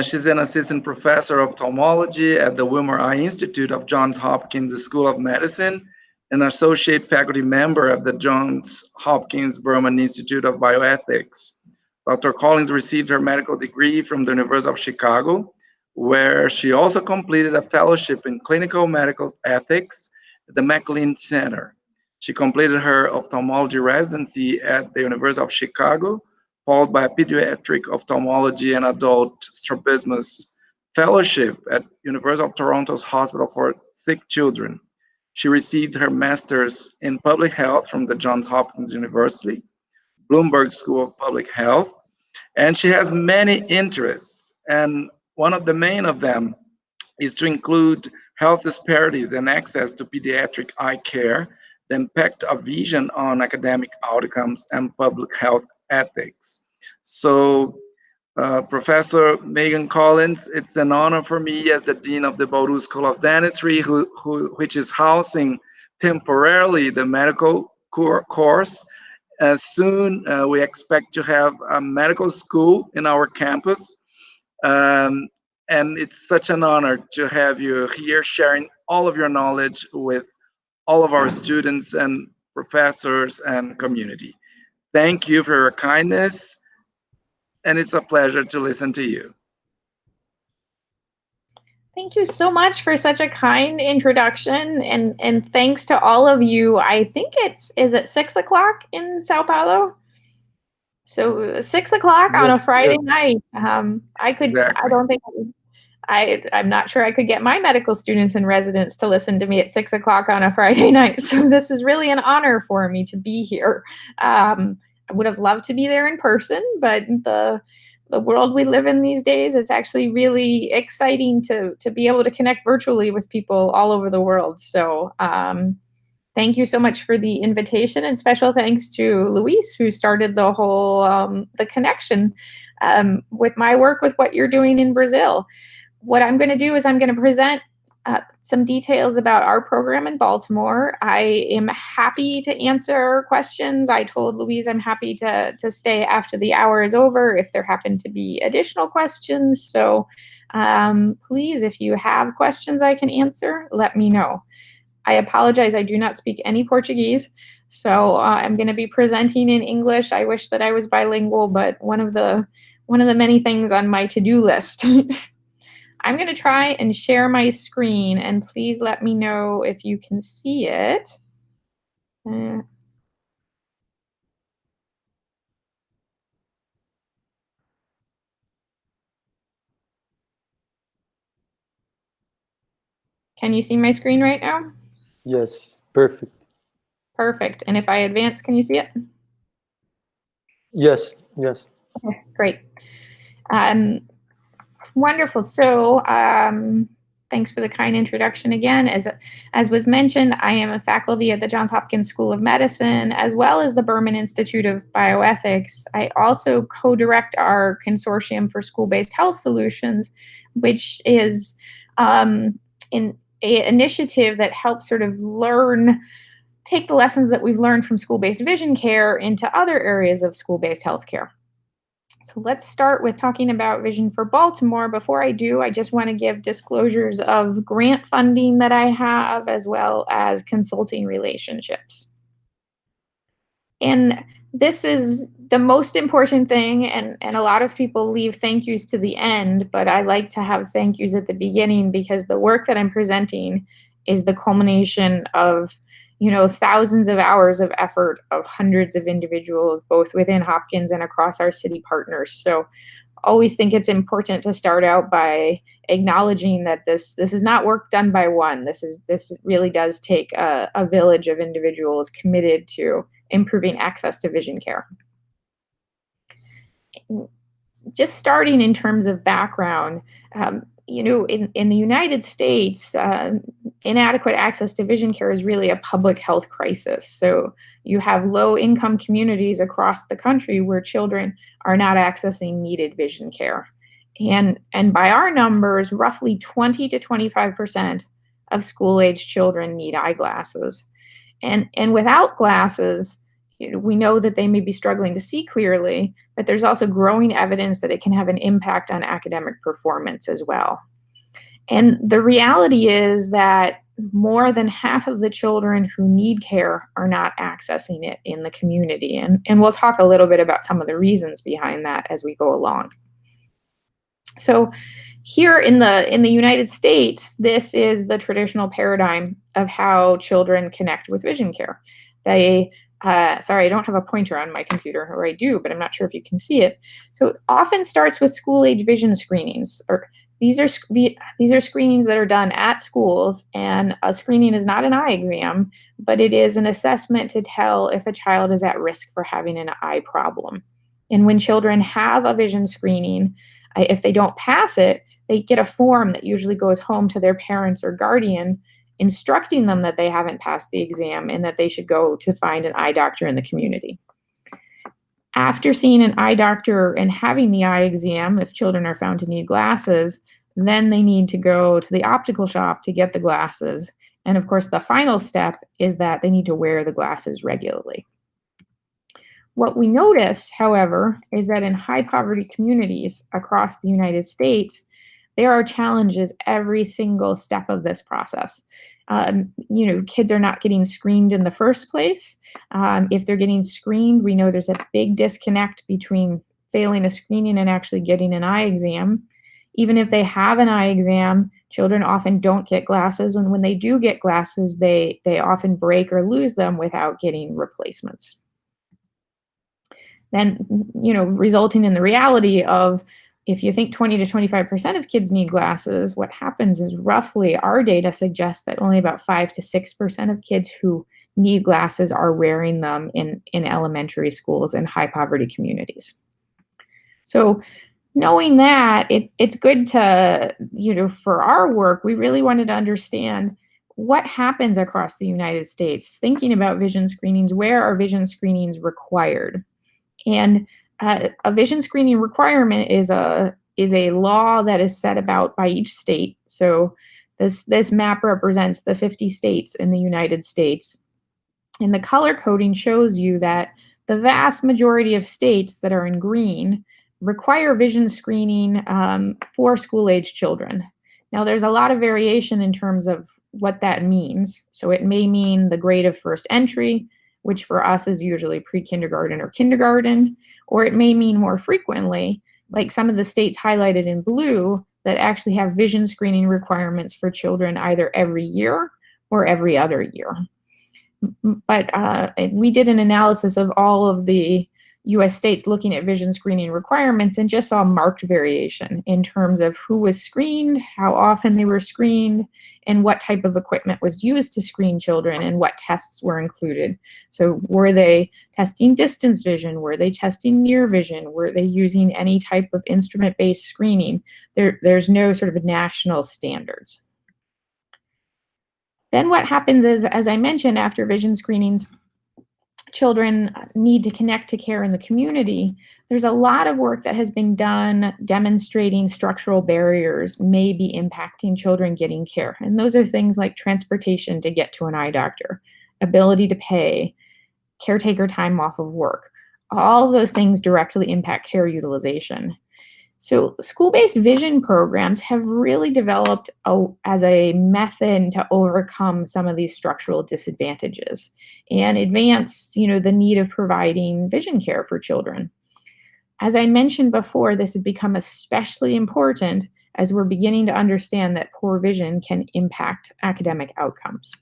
She's an assistant professor of ophthalmology at the Wilmer Eye Institute of Johns Hopkins School of Medicine, an associate faculty member at the Johns Hopkins Berman Institute of Bioethics. Dr. Collins received her medical degree from the University of Chicago, where she also completed a fellowship in clinical medical ethics at the McLean Center. She completed her ophthalmology residency at the University of Chicago, followed by a pediatric ophthalmology and adult strabismus fellowship at University of Toronto's Hospital for Sick Children. She received her master's in public health from the Johns Hopkins University, Bloomberg School of Public Health, and she has many interests. And one of the main of them is to include health disparities and access to pediatric eye care, the impact of vision on academic outcomes, and public health ethics. So, Professor Megan Collins, it's an honor for me as the Dean of the Bauru School of Dentistry, which is housing temporarily the medical course. Soon, we expect to have a medical school in our campus. And it's such an honor to have you here sharing all of your knowledge with all of our students and professors and community. Thank you for your kindness, and it's a pleasure to listen to you. Thank you so much for such a kind introduction, and thanks to all of you. I think is it 6 o'clock in Sao Paulo? So 6 o'clock on a Friday night. I could. Exactly. I don't think. I'm not sure I could get my medical students and residents to listen to me at 6 o'clock on a Friday night. So this is really an honor for me to be here. I would have loved to be there in person, but the world we live in these days, it's actually really exciting to be able to connect virtually with people all over the world. So thank you so much for the invitation, and special thanks to Luis, who started the whole the connection with my work with what you're doing in Brazil. What I'm going to do is I'm going to present some details about our program in Baltimore. I am happy to answer questions. I told Louise I'm happy to stay after the hour is over if there happen to be additional questions. So please, if you have questions I can answer, let me know. I apologize, I do not speak any Portuguese, so I'm going to be presenting in English. I wish that I was bilingual, but one of the many things on my to-do list. I'm going to try and share my screen, and please let me know if you can see it. Can you see my screen right now? Yes, perfect. Perfect. And if I advance, can you see it? Yes, yes. Okay, great. Wonderful. So thanks for the kind introduction again. As was mentioned, I am a faculty at the Johns Hopkins School of Medicine, as well as the Berman Institute of Bioethics. I also co-direct our Consortium for School-Based Health Solutions, which is an initiative that helps sort of take the lessons that we've learned from school-based vision care into other areas of school-based healthcare. So let's start with talking about Vision for Baltimore. Before I do, I just want to give disclosures of grant funding that I have, as well as consulting relationships. And this is the most important thing, and a lot of people leave thank yous to the end, but I like to have thank yous at the beginning, because the work that I'm presenting is the culmination of thousands of hours of effort of hundreds of individuals, both within Hopkins and across our city partners. So always think it's important to start out by acknowledging that this is not work done by one. This really does take a village of individuals committed to improving access to vision care. Just starting in terms of background, in the United States, inadequate access to vision care is really a public health crisis. So you have low-income communities across the country where children are not accessing needed vision care. And by our numbers, roughly 20 to 25% of school-age children need eyeglasses. And without glasses, we know that they may be struggling to see clearly, but there's also growing evidence that it can have an impact on academic performance as well. And the reality is that more than half of the children who need care are not accessing it in the community. And we'll talk a little bit about some of the reasons behind that as we go along. So here in the United States, this is the traditional paradigm of how children connect with vision care. They, sorry, I don't have a pointer on my computer, or I do, but I'm not sure if you can see it. So it often starts with school-age vision screenings, or these are screenings that are done at schools, and a screening is not an eye exam, but it is an assessment to tell if a child is at risk for having an eye problem. And when children have a vision screening, if they don't pass it, they get a form that usually goes home to their parents or guardian, instructing them that they haven't passed the exam and that they should go to find an eye doctor in the community. After seeing an eye doctor and having the eye exam, if children are found to need glasses, then they need to go to the optical shop to get the glasses. And of course, the final step is that they need to wear the glasses regularly. What we notice, however, is that in high poverty communities across the United States, there are challenges every single step of this process. Kids are not getting screened in the first place. If they're getting screened, we know there's a big disconnect between failing a screening and actually getting an eye exam. Even if they have an eye exam, children often don't get glasses. And when they do get glasses, they often break or lose them without getting replacements. Then, resulting in the reality of, if you think 20 to 25% of kids need glasses, what happens is roughly our data suggests that only about 5 to 6% of kids who need glasses are wearing them in elementary schools in high poverty communities. So knowing that, it's good to, for our work, we really wanted to understand what happens across the United States, thinking about vision screenings. Where are vision screenings required? And a vision screening requirement is a law that is set about by each state. So this map represents the 50 states in the United States. And the color coding shows you that the vast majority of states that are in green require vision screening for school-age children. Now, there's a lot of variation in terms of what that means. So it may mean the grade of first entry, which for us is usually pre-kindergarten or kindergarten, or it may mean more frequently, like some of the states highlighted in blue, that actually have vision screening requirements for children either every year or every other year. But we did an analysis of all of the US states looking at vision screening requirements and just saw marked variation in terms of who was screened, how often they were screened, and what type of equipment was used to screen children and what tests were included. So were they testing distance vision? Were they testing near vision? Were they using any type of instrument-based screening? There's no sort of national standards. Then what happens is, as I mentioned, after vision screenings, children need to connect to care in the community. There's a lot of work that has been done demonstrating structural barriers may be impacting children getting care. And those are things like transportation to get to an eye doctor, ability to pay, caretaker time off of work. All of those things directly impact care utilization. So school-based vision programs have really developed as a method to overcome some of these structural disadvantages and advance, the need of providing vision care for children. As I mentioned before, this has become especially important as we're beginning to understand that poor vision can impact academic outcomes.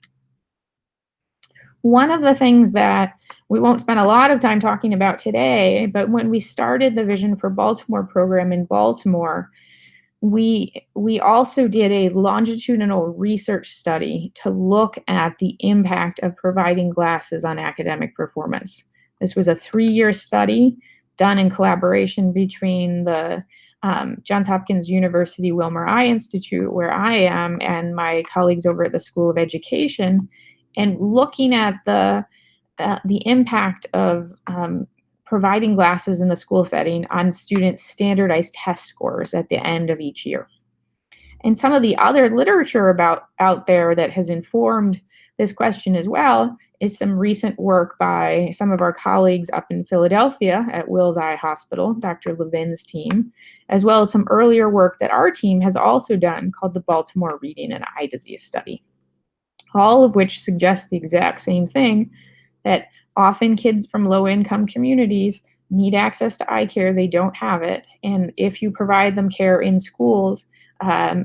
One of the things that we won't spend a lot of time talking about today, but when we started the Vision for Baltimore program in Baltimore, we also did a longitudinal research study to look at the impact of providing glasses on academic performance. This was a 3-year study done in collaboration between the Johns Hopkins University Wilmer Eye Institute, where I am, and my colleagues over at the School of Education, and looking at the impact of providing glasses in the school setting on students' standardized test scores at the end of each year. And some of the other literature out there that has informed this question as well is some recent work by some of our colleagues up in Philadelphia at Wills Eye Hospital, Dr. Levin's team, as well as some earlier work that our team has also done called the Baltimore Reading and Eye Disease Study, all of which suggest the exact same thing, that often kids from low-income communities need access to eye care, they don't have it, and if you provide them care in schools,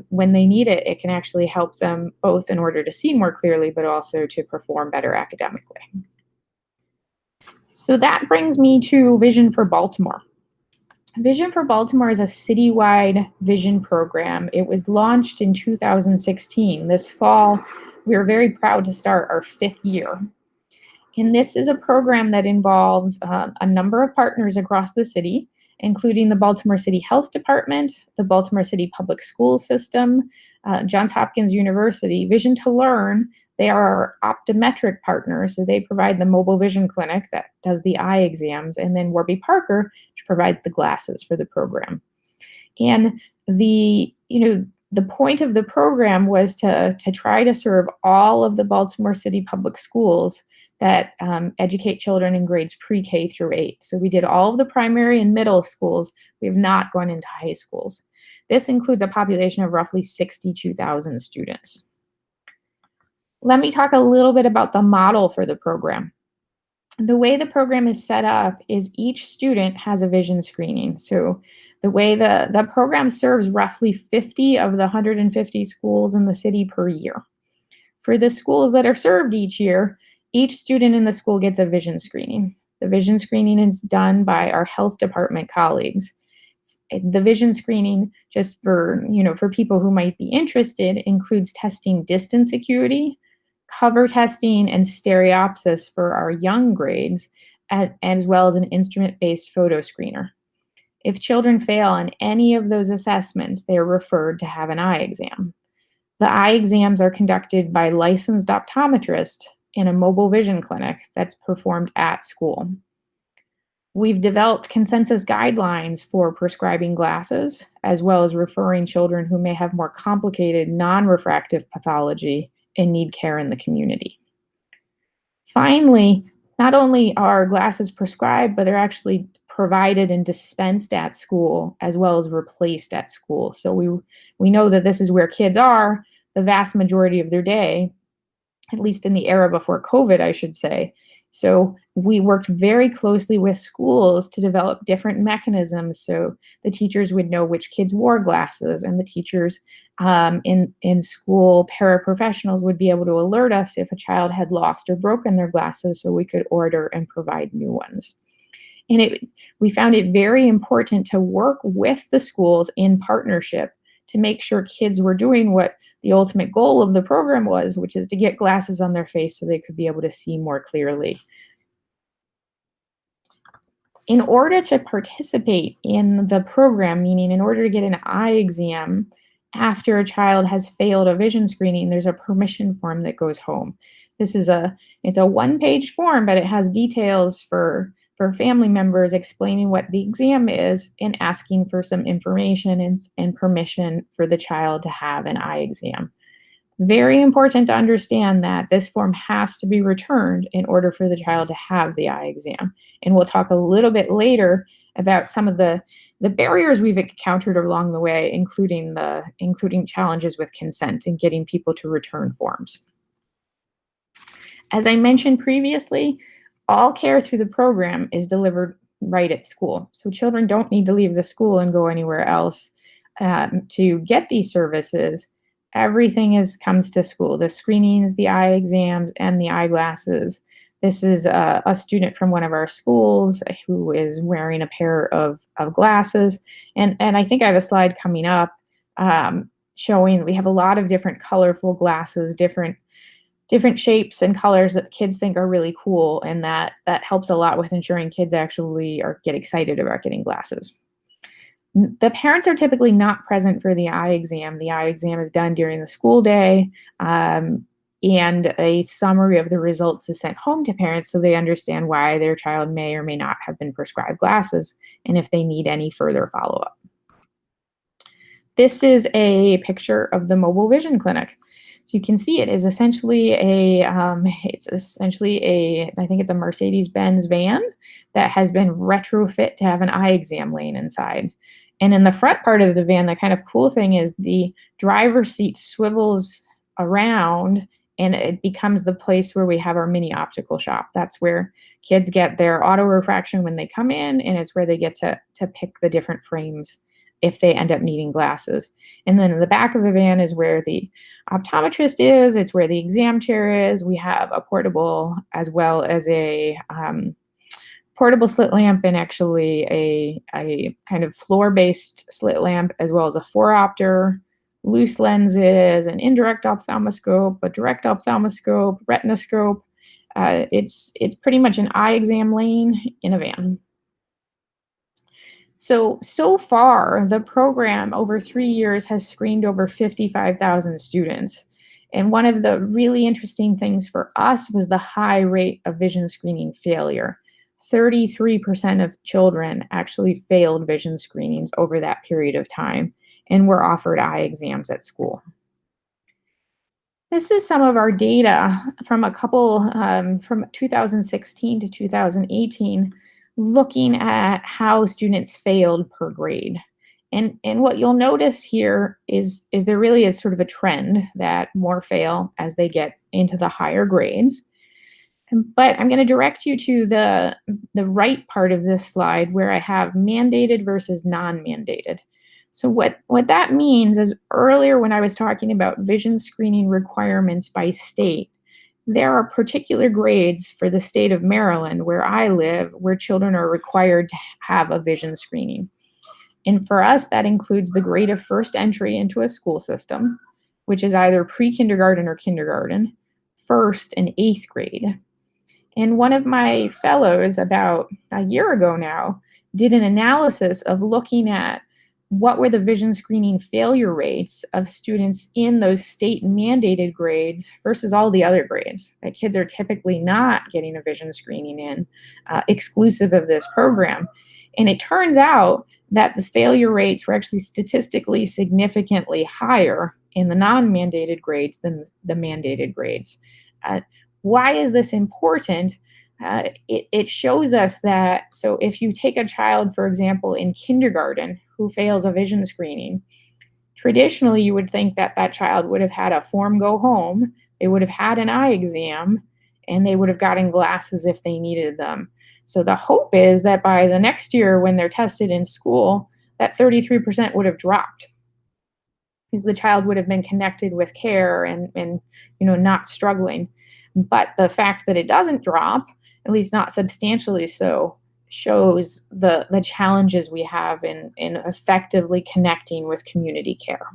when they need it, it can actually help them both in order to see more clearly, but also to perform better academically. So that brings me to Vision for Baltimore. Vision for Baltimore is a citywide vision program. It was launched in 2016. This fall, we are very proud to start our 5th year. And this is a program that involves a number of partners across the city, including the Baltimore City Health Department, the Baltimore City Public School System, Johns Hopkins University, Vision to Learn. They are our optometric partners, so they provide the mobile vision clinic that does the eye exams, and then Warby Parker, which provides the glasses for the program. And the point of the program was to try to serve all of the Baltimore City public schools that educate children in grades pre-K through 8. So we did all of the primary and middle schools. We have not gone into high schools. This includes a population of roughly 62,000 students. Let me talk a little bit about the model for the program. The way the program is set up is each student has a vision screening. So the way the program serves roughly 50 of the 150 schools in the city per year. For the schools that are served each year, each student in the school gets a vision screening. The vision screening is done by our health department colleagues. The vision screening, just for people who might be interested, includes testing distance acuity, cover testing, and stereopsis for our young grades, as well as an instrument-based photo screener. If children fail on any of those assessments, they are referred to have an eye exam. The eye exams are conducted by licensed optometrists in a mobile vision clinic that's performed at school. We've developed consensus guidelines for prescribing glasses, as well as referring children who may have more complicated non-refractive pathology and need care in the community. Finally, not only are glasses prescribed, but they're actually provided and dispensed at school, as well as replaced at school. So we know that this is where kids are the vast majority of their day, at least in the era before COVID, I should say. So we worked very closely with schools to develop different mechanisms so the teachers would know which kids wore glasses, and the teachers in school paraprofessionals would be able to alert us if a child had lost or broken their glasses so we could order and provide new ones. And we found it very important to work with the schools in partnership to make sure kids were doing what the ultimate goal of the program was, which is to get glasses on their face so they could be able to see more clearly. In order to participate in the program, meaning in order to get an eye exam after a child has failed a vision screening, there's a permission form that goes home. It's a one-page form, but it has details for family members explaining what the exam is and asking for some information and permission for the child to have an eye exam. Very important to understand that this form has to be returned in order for the child to have the eye exam. And we'll talk a little bit later about some of the barriers we've encountered along the way, including challenges with consent and getting people to return forms. As I mentioned previously, all care through the program is delivered right at school. So children don't need to leave the school and go anywhere else to get these services. Everything comes to school. The screenings, the eye exams, and the eyeglasses. This is a student from one of our schools who is wearing a pair of glasses. And I think I have a slide coming up showing we have a lot of different colorful glasses, different shapes and colors that kids think are really cool, and that helps a lot with ensuring kids actually get excited about getting glasses. The parents are typically not present for the eye exam. The eye exam is done during the school day, and a summary of the results is sent home to parents so they understand why their child may or may not have been prescribed glasses and if they need any further follow-up. This is a picture of the mobile vision clinic. So you can see it is essentially I think it's a Mercedes-Benz van that has been retrofit to have an eye exam lane inside. And in the front part of the van, the kind of cool thing is the driver's seat swivels around and it becomes the place where we have our mini optical shop. That's where kids get their auto refraction when they come in, and it's where they get to pick the different frames if they end up needing glasses. And then in the back of the van is where the optometrist is. It's where the exam chair is. We have a portable as well as a portable slit lamp, and actually a kind of floor-based slit lamp, as well as a 4-opter, loose lenses, an indirect ophthalmoscope, a direct ophthalmoscope, retinoscope. It's pretty much an eye exam lane in a van. So far, the program over 3 years has screened over 55,000 students. And one of the really interesting things for us was the high rate of vision screening failure. 33% of children actually failed vision screenings over that period of time and were offered eye exams at school. This is some of our data from from 2016 to 2018, looking at how students failed per grade. And what you'll notice here is there really is sort of a trend that more fail as they get into the higher grades. But I'm going to direct you to the right part of this slide where I have mandated versus non-mandated. So what that means is earlier when I was talking about vision screening requirements by state, there are particular grades for the state of Maryland where I live where children are required to have a vision screening. And for us, that includes the grade of first entry into a school system, which is either pre-kindergarten or kindergarten, first and 8th grade. And one of my fellows about a year ago now did an analysis of looking at what were the vision screening failure rates of students in those state mandated grades versus all the other grades. Right? Kids are typically not getting a vision screening in exclusive of this program. And it turns out that the failure rates were actually statistically significantly higher in the non-mandated grades than the mandated grades. Why is this important? It shows us that, so if you take a child, for example, in kindergarten who fails a vision screening, traditionally you would think that that child would have had a form go home, they would have had an eye exam, and they would have gotten glasses if they needed them. So the hope is that by the next year when they're tested in school, that 33% would have dropped because the child would have been connected with care and not struggling. But the fact that it doesn't drop, at least not substantially so, shows the challenges we have in effectively connecting with community care.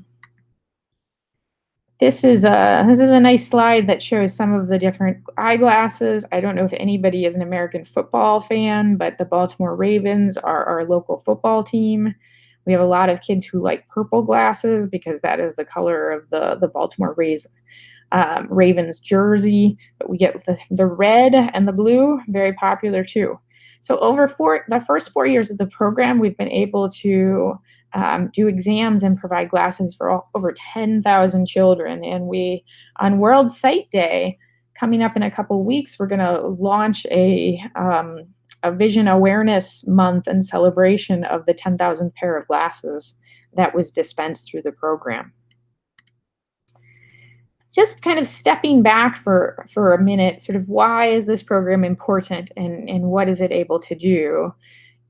This is a nice slide that shows some of the different eyeglasses. I don't know if anybody is an American football fan, but the Baltimore Ravens are our local football team. We have a lot of kids who like purple glasses because that is the color of the Baltimore Ravens jersey, but we get the red and the blue, very popular too. So over the first 4 years of the program, we've been able to do exams and provide glasses for over 10,000 children. And on World Sight Day, coming up in a couple of weeks, we're going to launch a vision awareness month and celebration of the 10,000 pair of glasses that was dispensed through the program. Just kind of stepping back for a minute, sort of why is this program important and what is it able to do?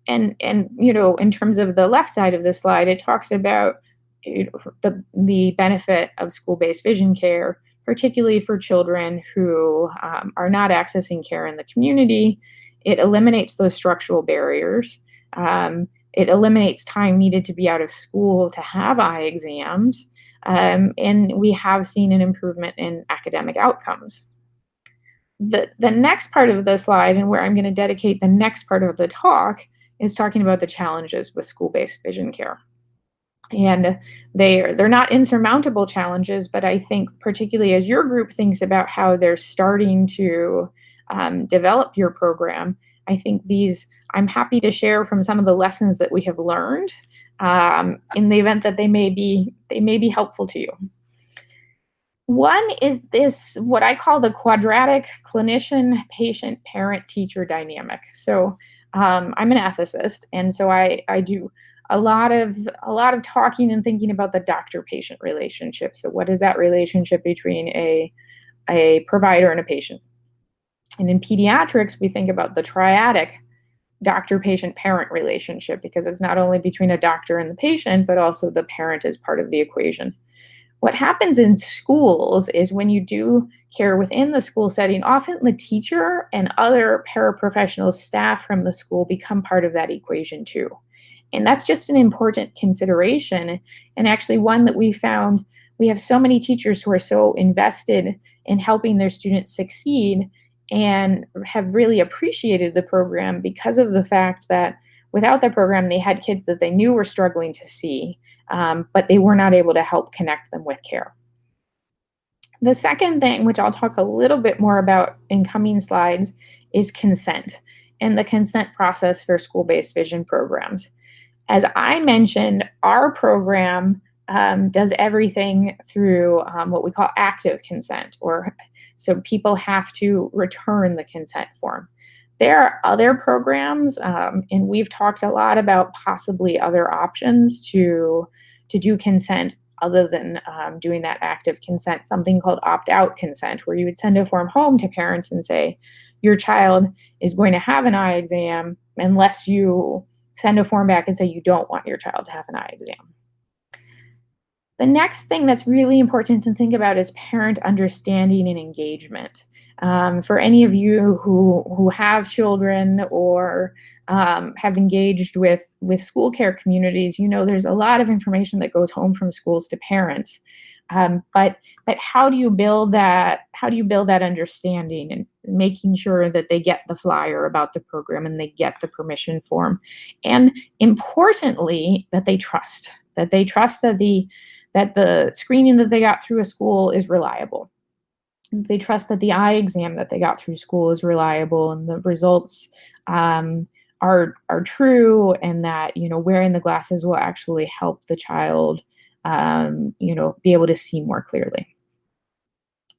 And in terms of the left side of this slide, it talks about the benefit of school-based vision care, particularly for children who are not accessing care in the community. It eliminates those structural barriers. It eliminates time needed to be out of school to have eye exams. And we have seen an improvement in academic outcomes. The next part of the slide, and where I'm going to dedicate the next part of the talk, is talking about the challenges with school-based vision care. And they're not insurmountable challenges, but I think particularly as your group thinks about how they're starting to develop your program, I think I'm happy to share from some of the lessons that we have learned in the event that they may be helpful to you. One is this, what I call the quadratic clinician, patient, parent, teacher dynamic. So I'm an ethicist, and so I do a lot of talking and thinking about the doctor-patient relationship. So what is that relationship between a provider and a patient? And in pediatrics, we think about the triadic doctor-patient-parent relationship, because it's not only between a doctor and the patient, but also the parent is part of the equation. What happens in schools is when you do care within the school setting, often the teacher and other paraprofessional staff from the school become part of that equation too. And that's just an important consideration, and actually one that we found. We have so many teachers who are so invested in helping their students succeed and have really appreciated the program because of the fact that without the program, they had kids that they knew were struggling to see, but they were not able to help connect them with care. The second thing, which I'll talk a little bit more about in coming slides, is consent and the consent process for school-based vision programs. As I mentioned, our program does everything through what we call active consent, or so people have to return the consent form. There are other programs, and we've talked a lot about possibly other options to do consent other than doing that active consent, something called opt-out consent, where you would send a form home to parents and say, your child is going to have an eye exam unless you send a form back and say you don't want your child to have an eye exam. The next thing that's really important to think about is parent understanding and engagement. For any of you who have children or have engaged with school care communities, you know there's a lot of information that goes home from schools to parents. But how do you build that? How do you build that understanding and making sure that they get the flyer about the program and they get the permission form, and importantly that they trust that the screening that they got through a school is reliable. They trust that the eye exam that they got through school is reliable and the results are true, and that wearing the glasses will actually help the child be able to see more clearly.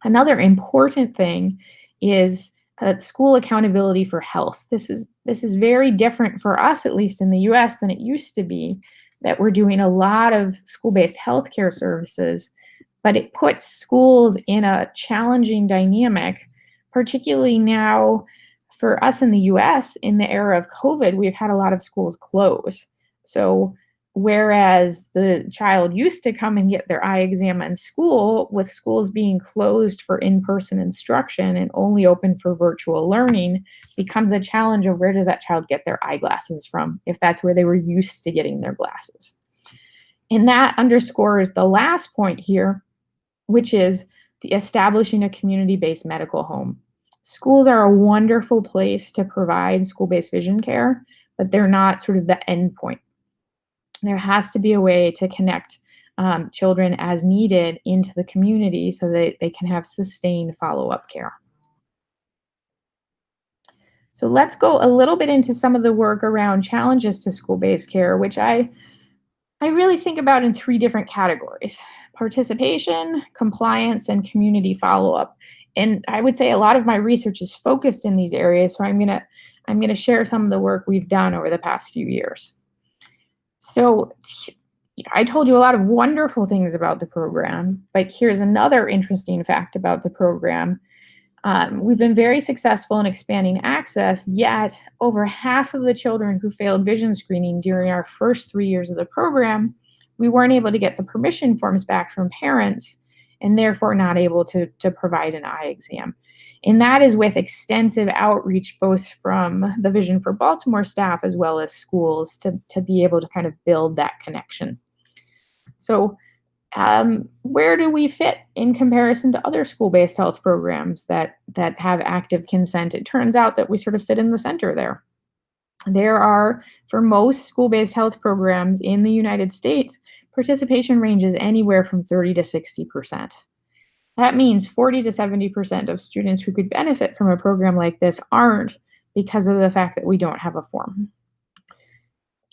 Another important thing is school accountability for health. This is very different for us, at least in the US, than it used to be, that we're doing a lot of school-based healthcare services, but it puts schools in a challenging dynamic, particularly now for us in the US. In the era of COVID, we've had a lot of schools close. So whereas the child used to come and get their eye exam in school, with schools being closed for in-person instruction and only open for virtual learning, becomes a challenge of where does that child get their eyeglasses from if that's where they were used to getting their glasses. And that underscores the last point here, which is the establishing a community-based medical home. Schools are a wonderful place to provide school-based vision care, but they're not sort of the end point. There has to be a way to connect children as needed into the community so that they can have sustained follow-up care. So let's go a little bit into some of the work around challenges to school-based care, which I really think about in 3 different categories: participation, compliance, and community follow-up. And I would say a lot of my research is focused in these areas, so I'm gonna share some of the work we've done over the past few years. So I told you a lot of wonderful things about the program, but here's another interesting fact about the program. We've been very successful in expanding access, yet over half of the children who failed vision screening during our first 3 years of the program, we weren't able to get the permission forms back from parents, and therefore not able to provide an eye exam. And that is with extensive outreach, both from the Vision for Baltimore staff as well as schools, to be able to kind of build that connection. So where do we fit in comparison to other school-based health programs that have active consent? It turns out that we sort of fit in the center there. There are, for most school-based health programs in the United States, participation ranges anywhere from 30 to 60%. That means 40 to 70% of students who could benefit from a program like this aren't, because of the fact that we don't have a form.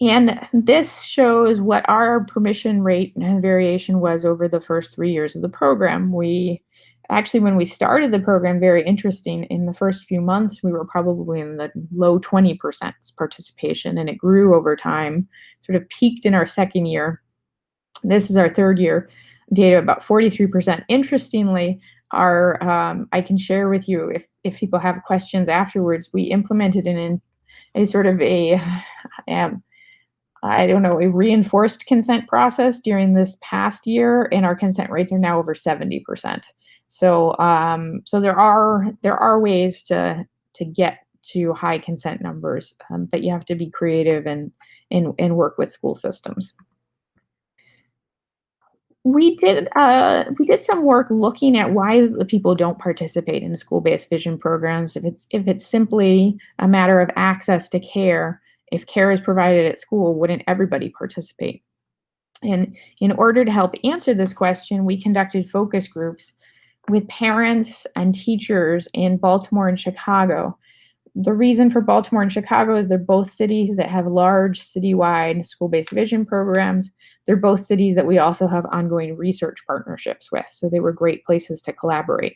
And this shows what our permission rate and variation was over the first 3 years of the program. We actually, when we started the program, very interesting, in the first few months, we were probably in the low 20% participation, and it grew over time, sort of peaked in our second year. This is our third year data, about 43%. Interestingly, our I can share with you if people have questions afterwards. We implemented a sort of a I don't know, a reinforced consent process during this past year, and our consent rates are now over 70%. So, so there are ways to get to high consent numbers, but you have to be creative and work with school systems. We did some work looking at why the people don't participate in school-based vision programs. If it's simply a matter of access to care, if care is provided at school, wouldn't everybody participate? And in order to help answer this question, we conducted focus groups with parents and teachers in Baltimore and Chicago. The reason for Baltimore and Chicago is they're both cities that have large citywide school-based vision programs. They're both cities that we also have ongoing research partnerships with, so they were great places to collaborate.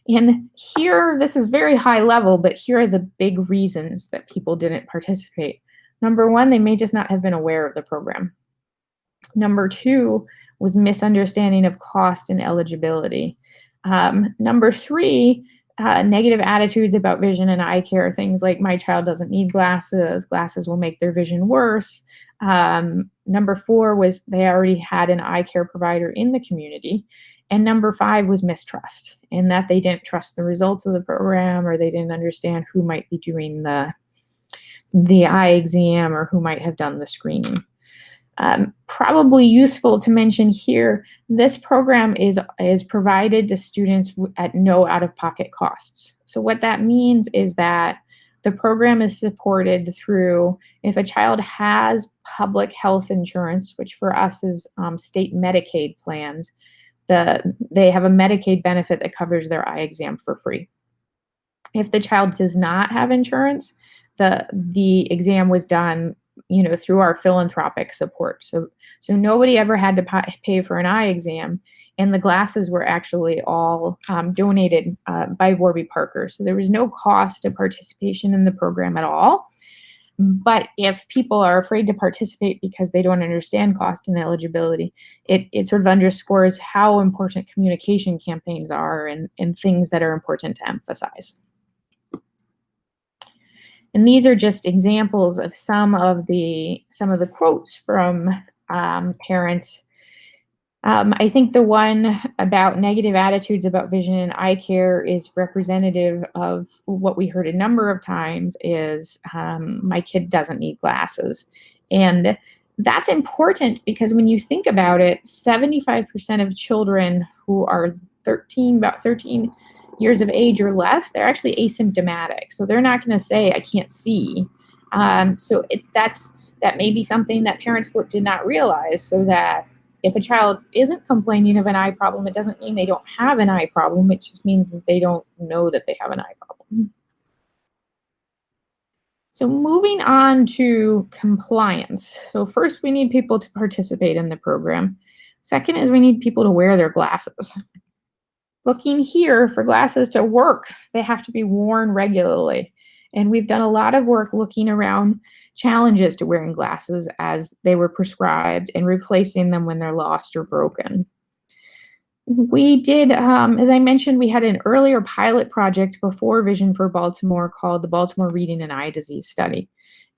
And here, this is very high level, but here are the big reasons that people didn't participate. Number one, they may just not have been aware of the program. Number two was misunderstanding of cost and eligibility. Number three, negative attitudes about vision and eye care, things like my child doesn't need glasses, glasses will make their vision worse. Number four was they already had an eye care provider in the community. And number five was mistrust, in that they didn't trust the results of the program, or they didn't understand who might be doing the eye exam or who might have done the screening. Probably useful to mention here, this program is provided to students at no out-of-pocket costs. So what that means is that the program is supported through, if a child has public health insurance, which for us is state Medicaid plans, they have a Medicaid benefit that covers their eye exam for free. If the child does not have insurance, the exam was done, through our philanthropic support. So nobody ever had to pay for an eye exam, and the glasses were actually all donated by Warby Parker. So there was no cost to participation in the program at all. But if people are afraid to participate because they don't understand cost and eligibility, it sort of underscores how important communication campaigns are and things that are important to emphasize. And these are just examples of some of the quotes from parents. I think the one about negative attitudes about vision and eye care is representative of what we heard a number of times is, my kid doesn't need glasses. And that's important because when you think about it, 75% of children who are about 13 years of age or less, they're actually asymptomatic. So they're not going to say, I can't see. So that may be something that parents did not realize, so that if a child isn't complaining of an eye problem, it doesn't mean they don't have an eye problem. It just means that they don't know that they have an eye problem. So moving on to compliance. So first, we need people to participate in the program. Second is we need people to wear their glasses. Looking here, for glasses to work, they have to be worn regularly. And we've done a lot of work looking around challenges to wearing glasses as they were prescribed and replacing them when they're lost or broken. We did, as I mentioned, we had an earlier pilot project before Vision for Baltimore called the Baltimore Reading and Eye Disease Study.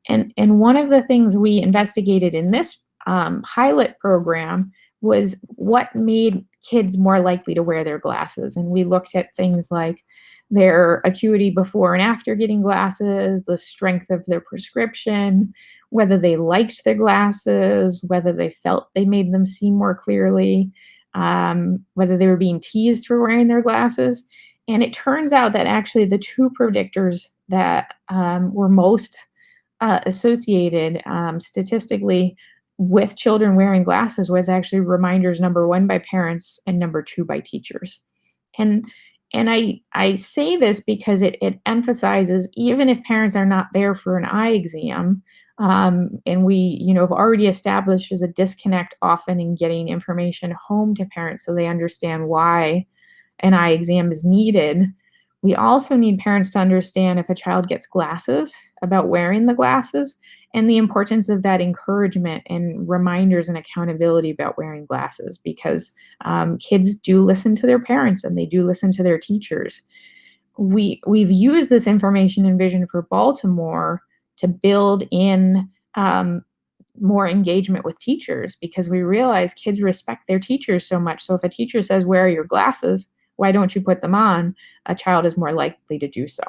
And one of the things we investigated in this pilot program was what made kids more likely to wear their glasses. And we looked at things like their acuity before and after getting glasses, the strength of their prescription, whether they liked their glasses, whether they felt they made them see more clearly, whether they were being teased for wearing their glasses. And it turns out that actually the two predictors that were most associated statistically with children wearing glasses was actually reminders, number one, by parents, and number two, by teachers. And I say this because it emphasizes, even if parents are not there for an eye exam, And we, have already established there's a disconnect often in getting information home to parents so they understand why an eye exam is needed. We also need parents to understand if a child gets glasses, about wearing the glasses, and the importance of that encouragement and reminders and accountability about wearing glasses, because kids do listen to their parents and they do listen to their teachers. We've used this information in Vision for Baltimore to build in more engagement with teachers, because we realize kids respect their teachers so much. So if a teacher says, "Where are your glasses? Why don't you put them on?" a child is more likely to do so.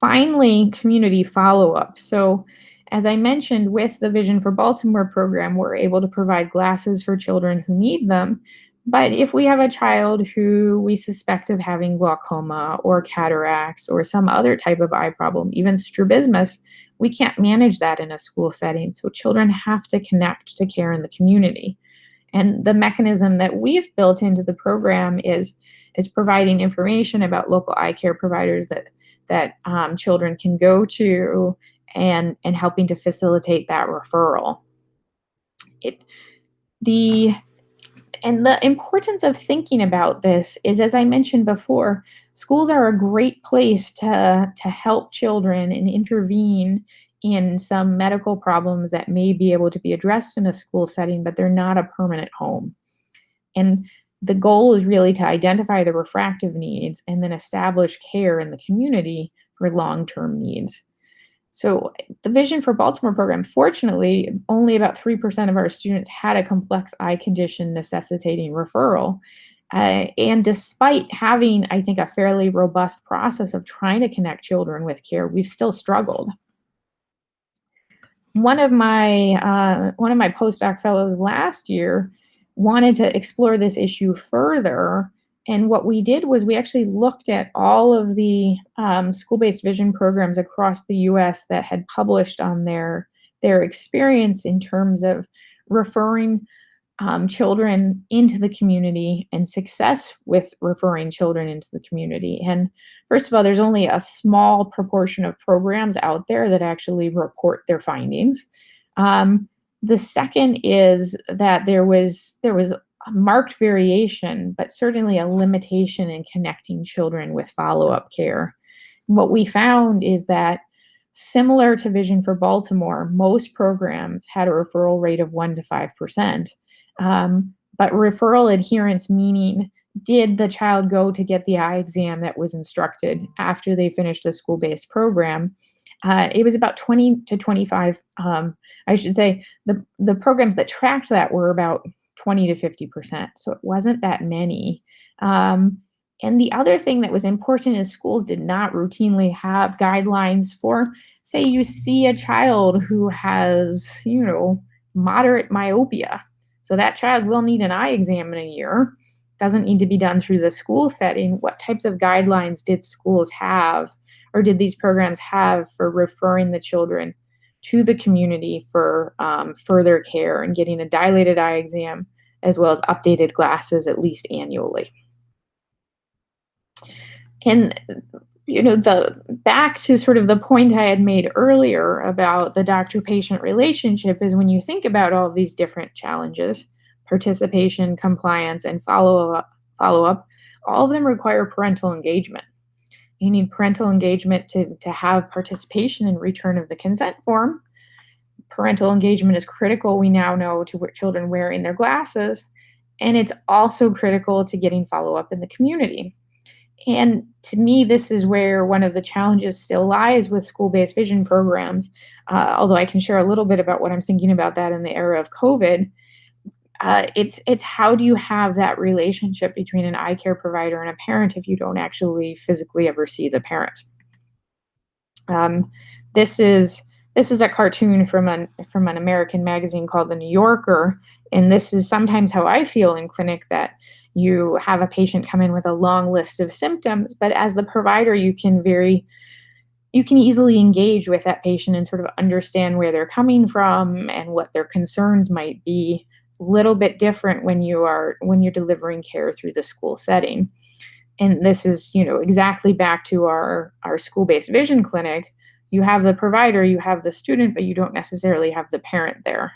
Finally, community follow-up. So as I mentioned, with the Vision for Baltimore program, we're able to provide glasses for children who need them. But if we have a child who we suspect of having glaucoma or cataracts or some other type of eye problem, even strabismus, we can't manage that in a school setting. So children have to connect to care in the community. And the mechanism that we've built into the program is providing information about local eye care providers that children can go to, and helping to facilitate that referral. And the importance of thinking about this is, as I mentioned before, schools are a great place to help children and intervene in some medical problems that may be able to be addressed in a school setting, but they're not a permanent home. And the goal is really to identify the refractive needs and then establish care in the community for long-term needs. So the Vision for Baltimore program, fortunately, only about 3% of our students had a complex eye condition necessitating referral. And despite having, I think, a fairly robust process of trying to connect children with care, we've still struggled. One of my postdoc fellows last year wanted to explore this issue further. And what we did was we actually looked at all of the school-based vision programs across the US that had published on their experience in terms of referring children into the community and success with referring children into the community. And first of all, there's only a small proportion of programs out there that actually report their findings. The second is that there was a marked variation, but certainly a limitation in connecting children with follow-up care. What we found is that, similar to Vision for Baltimore, most programs had a referral rate of 1 to 5%. But referral adherence, meaning did the child go to get the eye exam that was instructed after they finished a school-based program, it was about 20 to 25. I should say the programs that tracked that were about 20 to 50%. So it wasn't that many. And the other thing that was important is schools did not routinely have guidelines for, say, you see a child who has, moderate myopia. So that child will need an eye exam in a year. Doesn't need to be done through the school setting. What types of guidelines did schools have, or did these programs have, for referring the children to the community for further care and getting a dilated eye exam, as well as updated glasses at least annually? And the back to sort of the point I had made earlier about the doctor-patient relationship is, when you think about all of these different challenges, participation, compliance, and follow-up, all of them require parental engagement. You need parental engagement to have participation in return of the consent form. Parental engagement is critical, we now know, to children wearing their glasses, and it's also critical to getting follow-up in the community. And to me, this is where one of the challenges still lies with school-based vision programs, although I can share a little bit about what I'm thinking about that in the era of COVID. It's how do you have that relationship between an eye care provider and a parent if you don't actually physically ever see the parent? This is a cartoon from an American magazine called The New Yorker, and this is sometimes how I feel in clinic, that you have a patient come in with a long list of symptoms, but as the provider, you can easily engage with that patient and sort of understand where they're coming from and what their concerns might be. A little bit different when you're delivering care through the school setting. And this is, exactly back to our school-based vision clinic. you have the provider, you have the student, but you don't necessarily have the parent there.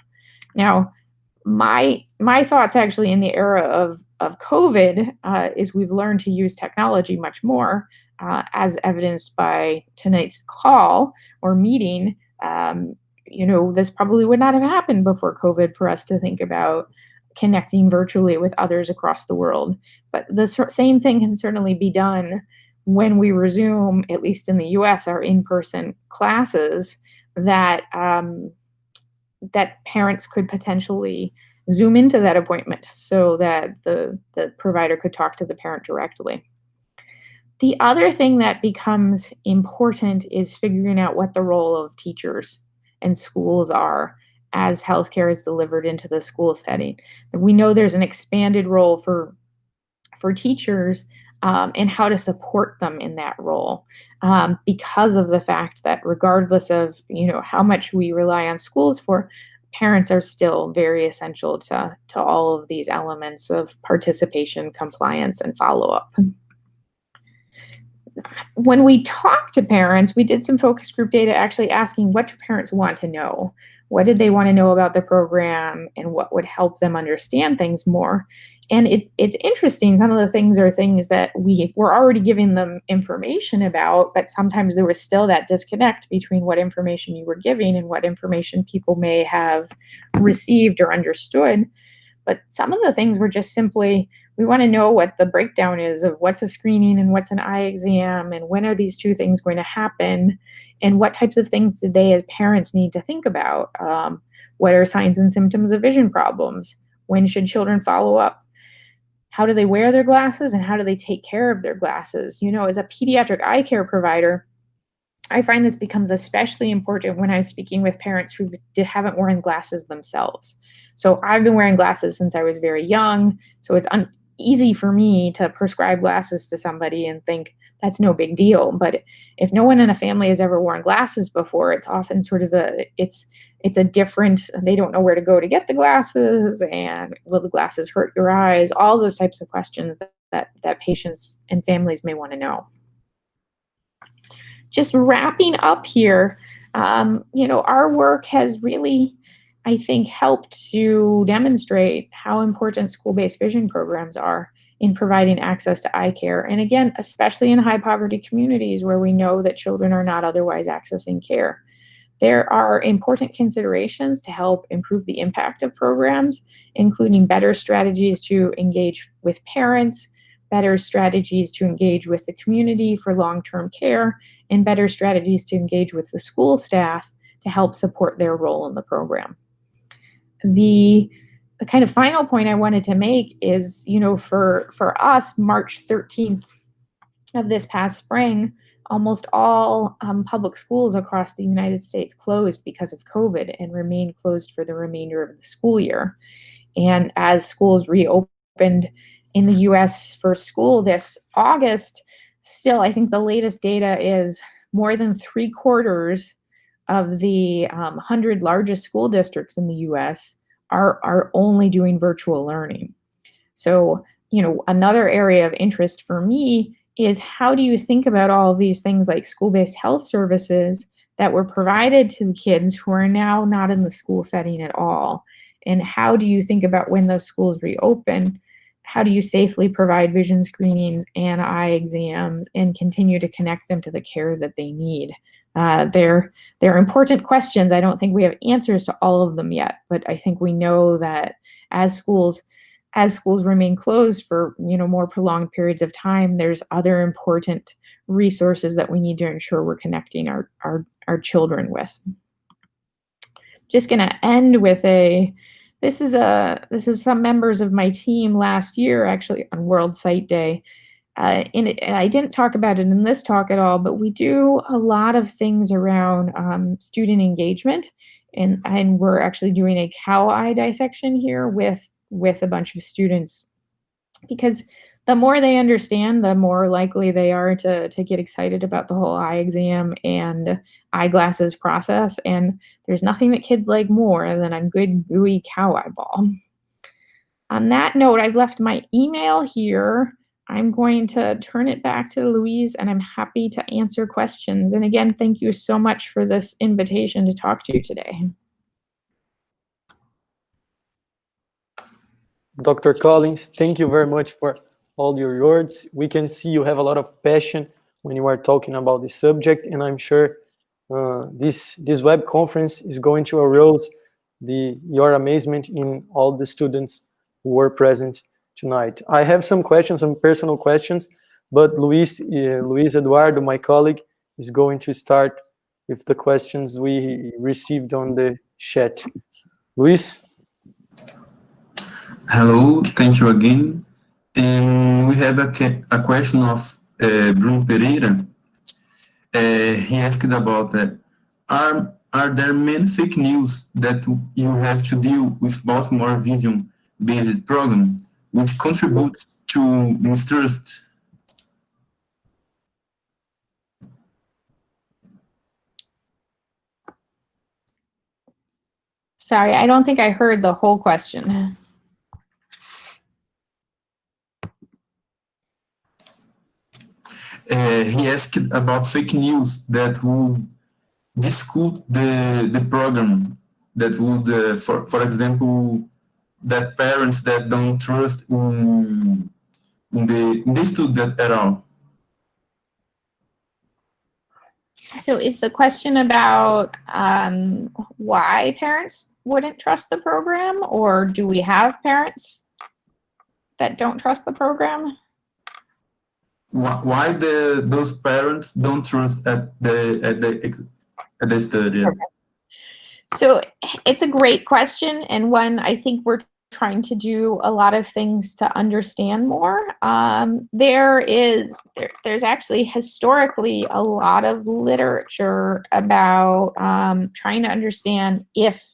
Now, my thoughts actually in the era of COVID is we've learned to use technology much more, as evidenced by tonight's call or meeting. This probably would not have happened before COVID for us to think about connecting virtually with others across the world. But the same thing can certainly be done when we resume, at least in the US, our in-person classes, that that parents could potentially Zoom into that appointment so that the provider could talk to the parent directly. The other thing that becomes important is figuring out what the role of teachers and schools are as healthcare is delivered into the school setting. We know there's an expanded role for teachers, and how to support them in that role, because of the fact that regardless of how much we rely on schools for, parents are still very essential to all of these elements of participation, compliance, and follow-up. When we talk to parents, we did some focus group data actually asking what do parents want to know? What did they want to know about the program, and what would help them understand things more? And it's interesting. Some of the things are things that we were already giving them information about, but sometimes there was still that disconnect between what information you were giving and what information people may have received or understood. But some of the things were just simply, we want to know what the breakdown is of what's a screening and what's an eye exam, and when are these two things going to happen, and what types of things do they as parents need to think about? What are signs and symptoms of vision problems? When should children follow up? How do they wear their glasses, and how do they take care of their glasses? As a pediatric eye care provider, I find this becomes especially important when I'm speaking with parents who haven't worn glasses themselves. So I've been wearing glasses since I was very young, so it's easy for me to prescribe glasses to somebody and think that's no big deal. But if no one in a family has ever worn glasses before, it's often sort of it's a different, they don't know where to go to get the glasses, and will the glasses hurt your eyes? All those types of questions that patients and families may want to know. Just wrapping up here, our work has really, I think, helped to demonstrate how important school-based vision programs are in providing access to eye care. And again, especially in high poverty communities where we know that children are not otherwise accessing care. There are important considerations to help improve the impact of programs, including better strategies to engage with parents, better strategies to engage with the community for long-term care, and better strategies to engage with the school staff to help support their role in the program. The kind of final point I wanted to make is, for us, March 13th of this past spring, almost all public schools across the United States closed because of COVID and remain closed for the remainder of the school year. And as schools reopened in the US for school this August, still, I think the latest data is more than 3/4 of the 100 largest school districts in the US are only doing virtual learning. So, another area of interest for me is how do you think about all of these things like school-based health services that were provided to kids who are now not in the school setting at all? And how do you think about when those schools reopen? How do you safely provide vision screenings and eye exams and continue to connect them to the care that they need? They're important questions. I don't think we have answers to all of them yet, but I think we know that as schools remain closed for more prolonged periods of time, there's other important resources that we need to ensure we're connecting our children with. Just going to end with this is some members of my team last year, actually on World Sight Day. And I didn't talk about it in this talk at all, but we do a lot of things around student engagement, and we're actually doing a cow eye dissection here with a bunch of students, because the more they understand, the more likely they are to get excited about the whole eye exam and eyeglasses process. And there's nothing that kids like more than a good gooey cow eyeball. On that note, I've left my email here. I'm going to turn it back to Louise, and I'm happy to answer questions. And again, thank you so much for this invitation to talk to you today. Dr. Collins, thank you very much for all your words. We can see you have a lot of passion when you are talking about the subject, and I'm sure this web conference is going to arouse your amazement in all the students who were present tonight. I have some questions, some personal questions, but Luis Eduardo, my colleague, is going to start with the questions we received on the chat. Luis? Hello, thank you again. And we have a question of Bruno Pereira. He asked about are there many fake news that you have to deal with Baltimore Vision-based program, which contributes to mistrust? Sorry, I don't think I heard the whole question. He asked about fake news that would difficult the program, that would, for example, that parents that don't trust in the student at all. So is the question about why parents wouldn't trust the program, or do we have parents that don't trust the program? Why those parents don't trust at the study? Okay. So it's a great question, and one I think we're trying to do a lot of things to understand more. There's actually historically a lot of literature about trying to understand if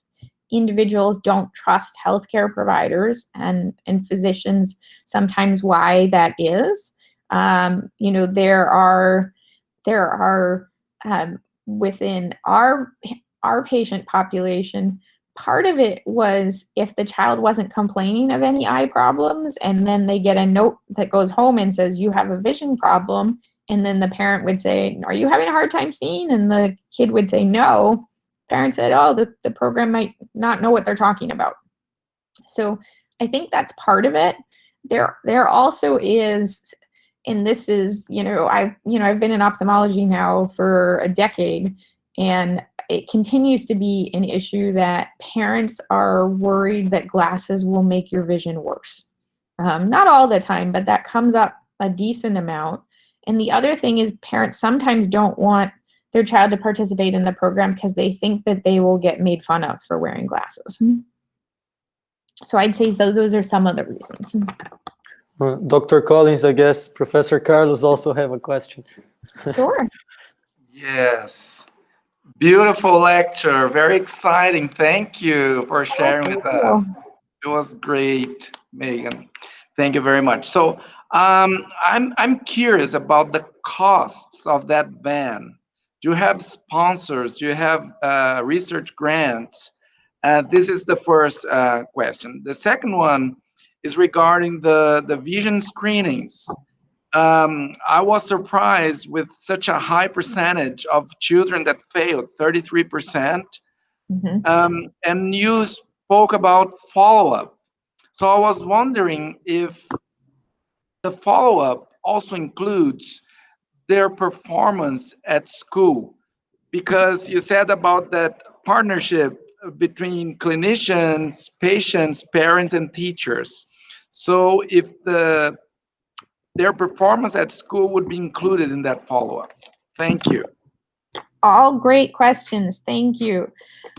individuals don't trust healthcare providers and physicians, sometimes why that is. You know, there are within our patient population, part of it was if the child wasn't complaining of any eye problems, and then they get a note that goes home and says, you have a vision problem, and then the parent would say, are you having a hard time seeing? And the kid would say no. Parents said, oh, the program might not know what they're talking about. So I think that's part of it. There also is, and this is, I've been in ophthalmology now for a decade, and it continues to be an issue that parents are worried that glasses will make your vision worse. Not all the time, but that comes up a decent amount. And the other thing is parents sometimes don't want their child to participate in the program because they think that they will get made fun of for wearing glasses. So I'd say those are some of the reasons. Dr. Collins, I guess Professor Carlos also have a question. Sure. Yes. Beautiful lecture. Very exciting. Thank you for sharing with us. It was great, Megan. Thank you very much. So I'm curious about the costs of that van. Do you have sponsors? Do you have research grants? This is the first question. The second one is regarding the vision screenings. I was surprised with such a high percentage of children that failed, 33%. And you spoke about follow-up. So I was wondering if the follow-up also includes their performance at school, because you said about that partnership between clinicians, patients, parents, and teachers. So if their performance at school would be included in that follow-up. Thank you. All great questions. Thank you.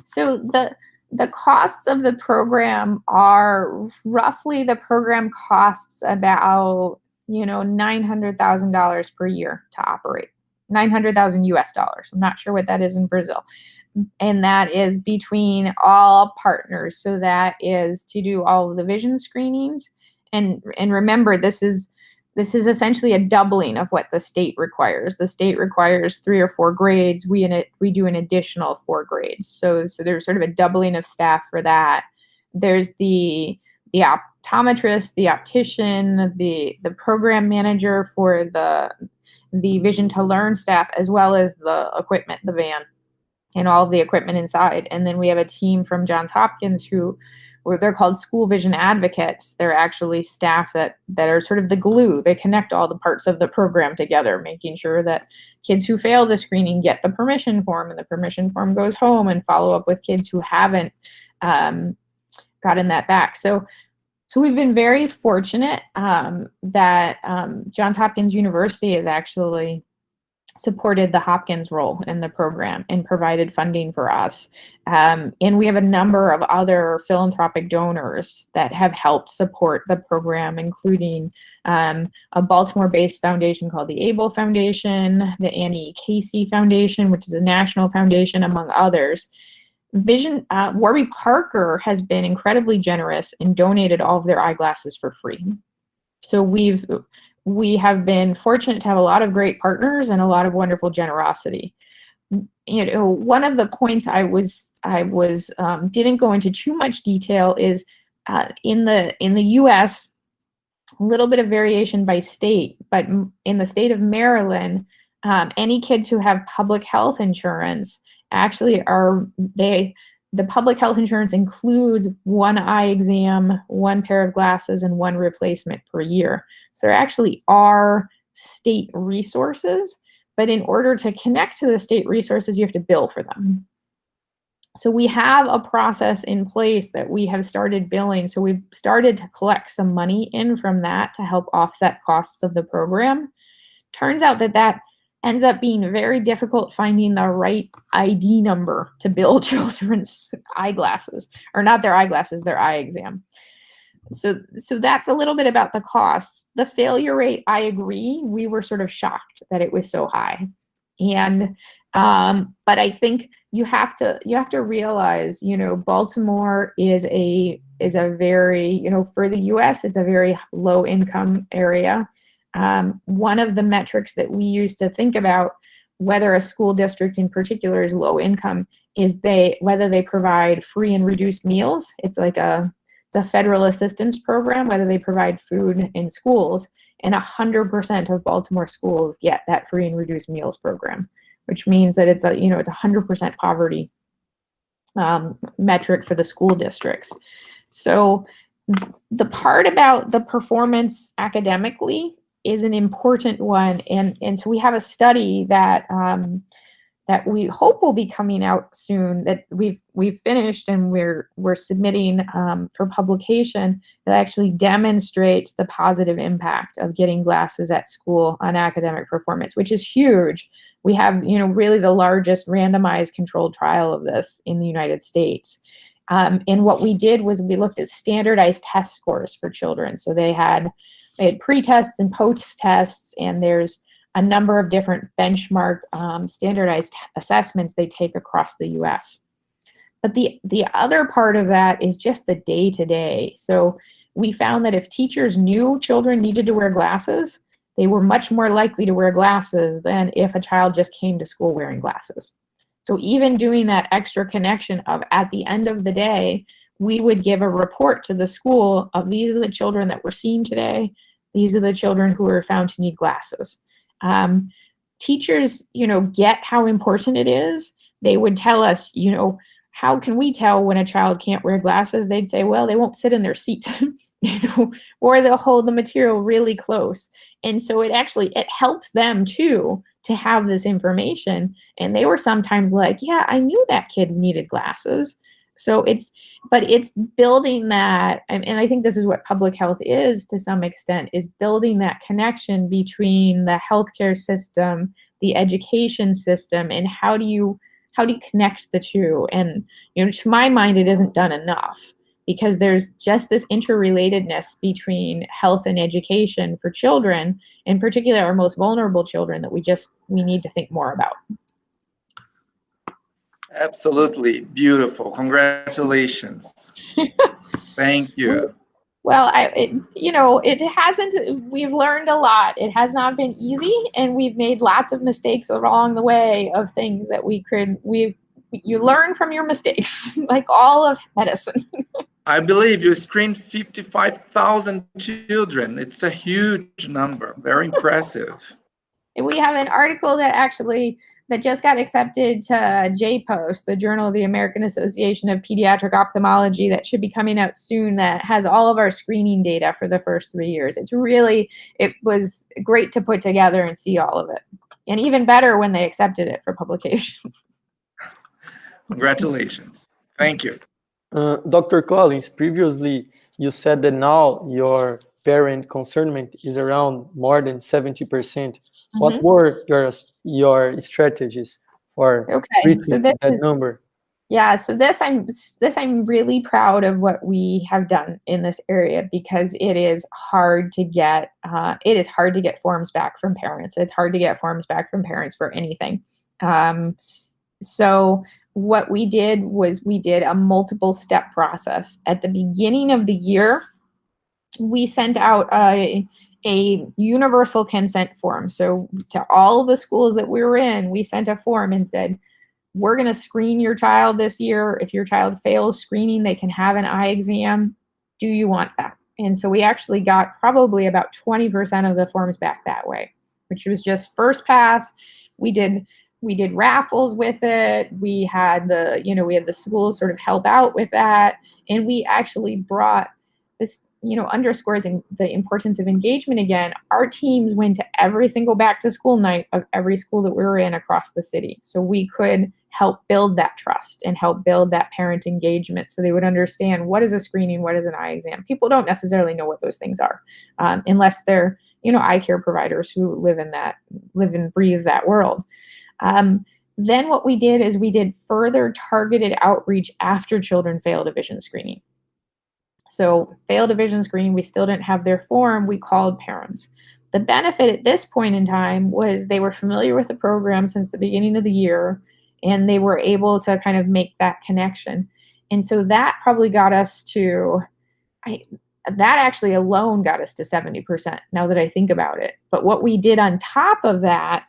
So the costs of the program are roughly, the program costs about $900,000 per year to operate. 900,000 US dollars. I'm not sure what that is in Brazil. And that is between all partners. So that is to do all of the vision screenings. And remember, this is essentially a doubling of what the state requires. The state requires 3 or 4 grades. We do an additional 4 grades. So there's sort of a doubling of staff for that. There's the optometrist, the optician, the program manager for the Vision to Learn staff, as well as the equipment, the van, and all of the equipment inside. And then we have a team from Johns Hopkins they're called school vision advocates. They're actually staff that are sort of the glue. They connect all the parts of the program together, making sure that kids who fail the screening get the permission form, and the permission form goes home and follow up with kids who haven't gotten that back. So we've been very fortunate that Johns Hopkins University has actually supported the Hopkins role in the program and provided funding for us. And we have a number of other philanthropic donors that have helped support the program, including a Baltimore-based foundation called the ABLE Foundation, the Annie Casey Foundation, which is a national foundation, among others. Warby Parker has been incredibly generous and donated all of their eyeglasses for free. So we have been fortunate to have a lot of great partners and a lot of wonderful generosity. You know, one of the points I didn't go into too much detail is in the U.S., a little bit of variation by state, but in the state of Maryland, any kids who have public health insurance actually the public health insurance includes one eye exam, one pair of glasses, and one replacement per year. So there actually are state resources, but in order to connect to the state resources, you have to bill for them. So we have a process in place that we have started billing. So we've started to collect some money in from that to help offset costs of the program. Turns out that ends up being very difficult finding the right ID number to bill children's eyeglasses, or not their eyeglasses, their eye exam. So that's a little bit about the costs. The failure rate, I agree, we were sort of shocked that it was so high. And but I think you have to realize, you know, Baltimore is a very, you know, for the US, it's a very low income area. One of the metrics that we use to think about whether a school district in particular is low income is whether they provide free and reduced meals. It's like it's a federal assistance program, whether they provide food in schools, and 100% of Baltimore schools get that free and reduced meals program, which means that it's a 100% poverty metric for the school districts. So the part about the performance academically is an important one, and so we have a study that that we hope will be coming out soon, that we've finished and we're submitting for publication, that actually demonstrates the positive impact of getting glasses at school on academic performance, which is huge. We have, you know, really the largest randomized controlled trial of this in the United States. And what we did was we looked at standardized test scores for children. So they had pre-tests and post-tests, and there's a number of different benchmark standardized assessments they take across the US. But the other part of that is just the day-to-day. So we found that if teachers knew children needed to wear glasses, they were much more likely to wear glasses than if a child just came to school wearing glasses. So even doing that extra connection of, at the end of the day, we would give a report to the school of, these are the children that were seen today. These are the children who were found to need glasses. Teachers, you know, get how important it is. They would tell us, you know, how can we tell when a child can't wear glasses? They'd say, well, they won't sit in their seat, you know, or they'll hold the material really close. And so it helps them too to have this information. And they were sometimes like, yeah, I knew that kid needed glasses. So it's building that, and I think this is what public health is to some extent, is building that connection between the healthcare system, the education system, and how do you connect the two? And, you know, to my mind, it isn't done enough, because there's just this interrelatedness between health and education for children, in particular our most vulnerable children, that we need to think more about. Absolutely beautiful. Congratulations. Thank you. Well, we've learned a lot. It has not been easy, and we've made lots of mistakes along the way of things that you learn from your mistakes, like all of medicine. I believe you screened 55,000 children. It's a huge number, very impressive. And we have an article that just got accepted to JPOST, the Journal of the American Association of Pediatric Ophthalmology, that should be coming out soon, that has all of our screening data for the first 3 years. It was great to put together and see all of it. And even better when they accepted it for publication. Congratulations. Thank you. Dr. Collins, previously you said that now your parent concernment is around more than 70%. What were your strategies for reaching that number? Yeah, so this I'm really proud of what we have done in this area, because it is hard to get forms back from parents. It's hard to get forms back from parents for anything. So what we did was we did a multiple step process. At the beginning of the year, we sent out a universal consent form. So to all of the schools that we were in, we sent a form and said, we're going to screen your child this year. If your child fails screening, they can have an eye exam. Do you want that? And so we actually got probably about 20% of the forms back that way, which was just first pass. We did raffles with it. We had the schools sort of help out with that. And we actually brought this, underscores the importance of engagement again. Our teams went to every single back to school night of every school that we were in across the city. So we could help build that trust and help build that parent engagement, so they would understand what is a screening, what is an eye exam. People don't necessarily know what those things are, unless they're, eye care providers who live and breathe that world. Then what we did is we did further targeted outreach after children failed a vision screening. So failed a vision screening, we still didn't have their form, we called parents. The benefit at this point in time was they were familiar with the program since the beginning of the year, and they were able to kind of make that connection. And so that probably got us to, that actually alone got us to 70%, now that I think about it. But what we did on top of that,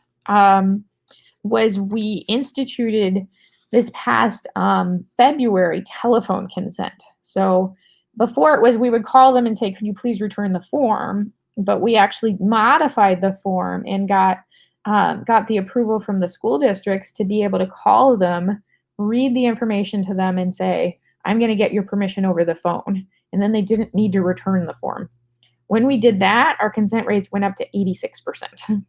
was we instituted this past February telephone consent. So before it was we would call them and say, could you please return the form? But we actually modified the form and got the approval from the school districts to be able to call them, read the information to them, and say, I'm going to get your permission over the phone. And then they didn't need to return the form. When we did that, our consent rates went up to 86%.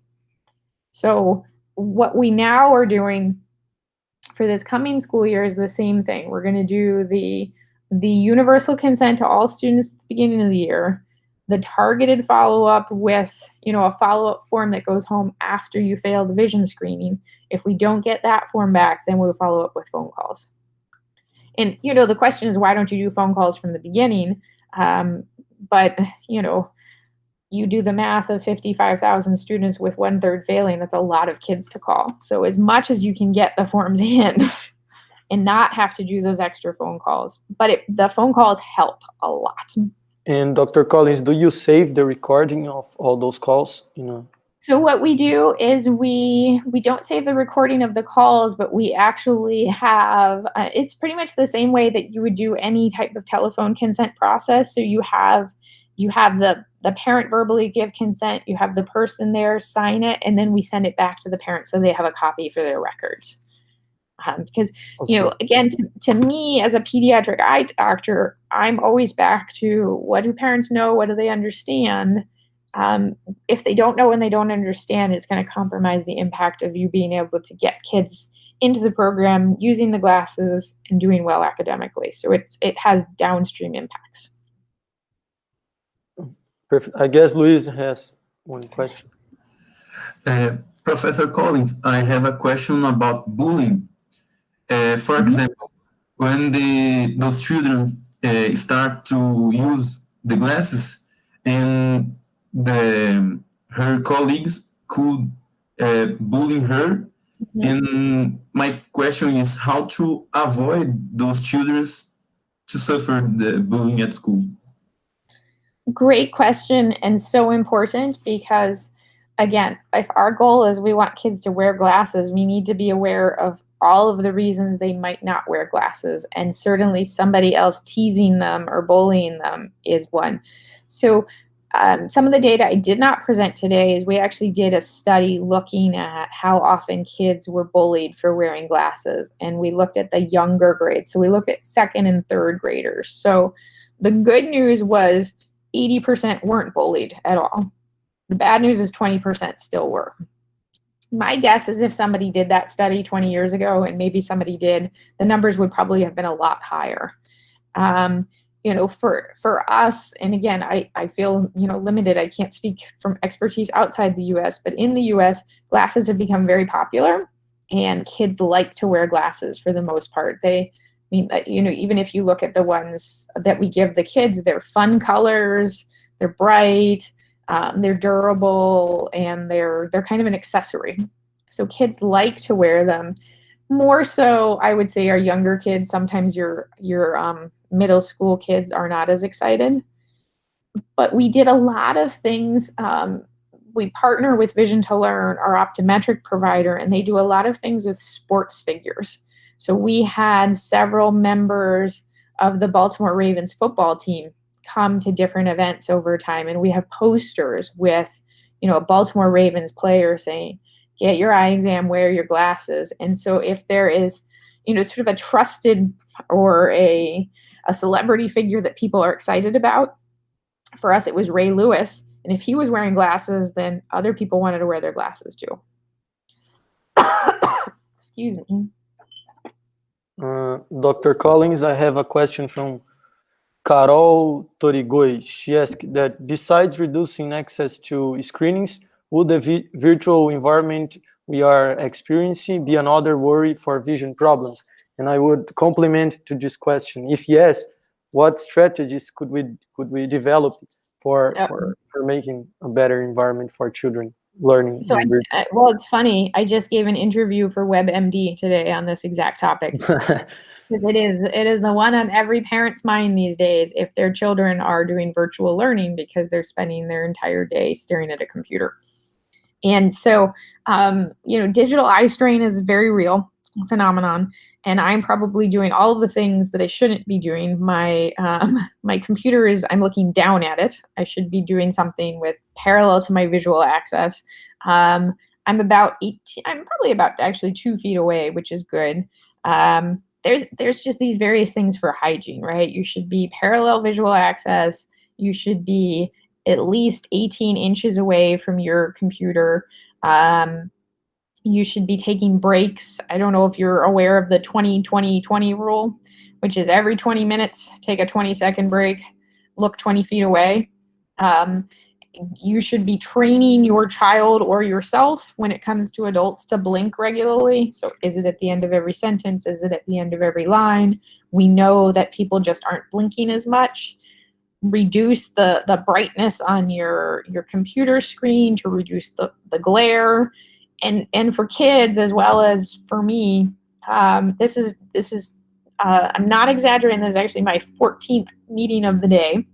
So what we now are doing for this coming school year is the same thing. We're going to do the universal consent to all students at the beginning of the year, the targeted follow-up with, a follow-up form that goes home after you fail the vision screening. If we don't get that form back, then we'll follow up with phone calls. And, the question is, why don't you do phone calls from the beginning? But, you do the math of 55,000 students with 1/3 failing, that's a lot of kids to call. So as much as you can get the forms in and not have to do those extra phone calls, but the phone calls help a lot. And Dr. Collins, do you save the recording of all those calls? So what we do is we don't save the recording of the calls, but we actually have, it's pretty much the same way that you would do any type of telephone consent process. So you have the parent verbally give consent, you have the person there sign it, and then we send it back to the parent so they have a copy for their records. Because, again, to me as a pediatric eye doctor, I'm always back to, what do parents know? What do they understand? If they don't know and they don't understand, it's going to compromise the impact of you being able to get kids into the program, using the glasses, and doing well academically. So it has downstream impacts. Perfect. I guess Luis has one question. Professor Collins, I have a question about bullying. For example, when those children start to use the glasses, and her colleagues could bully her, and my question is how to avoid those children to suffer the bullying at school. Great question, and so important, because again, if our goal is we want kids to wear glasses, we need to be aware of all of the reasons they might not wear glasses, and certainly somebody else teasing them or bullying them is one. So some of the data I did not present today is we actually did a study looking at how often kids were bullied for wearing glasses, and we looked at the younger grades. So we looked at second and third graders. So the good news was 80% weren't bullied at all. The bad news is 20% still were. My guess is if somebody did that study 20 years ago, and maybe somebody did, the numbers would probably have been a lot higher. For us, and again, I feel, limited. I can't speak from expertise outside the US, but in the US, glasses have become very popular, and kids like to wear glasses for the most part. Even if you look at the ones that we give the kids, they're fun colors, they're bright, they're durable, and they're kind of an accessory. So kids like to wear them. More so, I would say, our younger kids. Sometimes your middle school kids are not as excited. But we did a lot of things. We partner with Vision to Learn, our optometric provider, and they do a lot of things with sports figures. So we had several members of the Baltimore Ravens football team come to different events over time, and we have posters with, a Baltimore Ravens player saying, "Get your eye exam, wear your glasses." And so if there is, sort of a trusted or a celebrity figure that people are excited about, for us it was Ray Lewis, and if he was wearing glasses, then other people wanted to wear their glasses too. Excuse me. Dr. Collins, I have a question from Carol Torigoi. She asked that besides reducing access to screenings, would the virtual environment we are experiencing be another worry for vision problems? And I would complement to this question. If yes, what strategies could we develop for making a better environment for children learning? So, well, it's funny. I just gave an interview for WebMD today on this exact topic. It is the one on every parent's mind these days if their children are doing virtual learning because they're spending their entire day staring at a computer. And so, digital eye strain is a very real phenomenon, and I'm probably doing all of the things that I shouldn't be doing. My computer I'm looking down at it. I should be doing something with parallel to my visual access. I'm probably about actually 2 feet away, which is good. There's just these various things for hygiene, right? You should be parallel visual access. You should be at least 18 inches away from your computer. You should be taking breaks. I don't know if you're aware of the 20-20-20 rule, which is every 20 minutes, take a 20-second break, look 20 feet away. You should be training your child or yourself when it comes to adults to blink regularly. So is it at the end of every sentence? Is it at the end of every line? We know that people just aren't blinking as much. Reduce the brightness on your computer screen to reduce the glare. And for kids as well as for me, this is I'm not exaggerating. This is actually my 14th meeting of the day.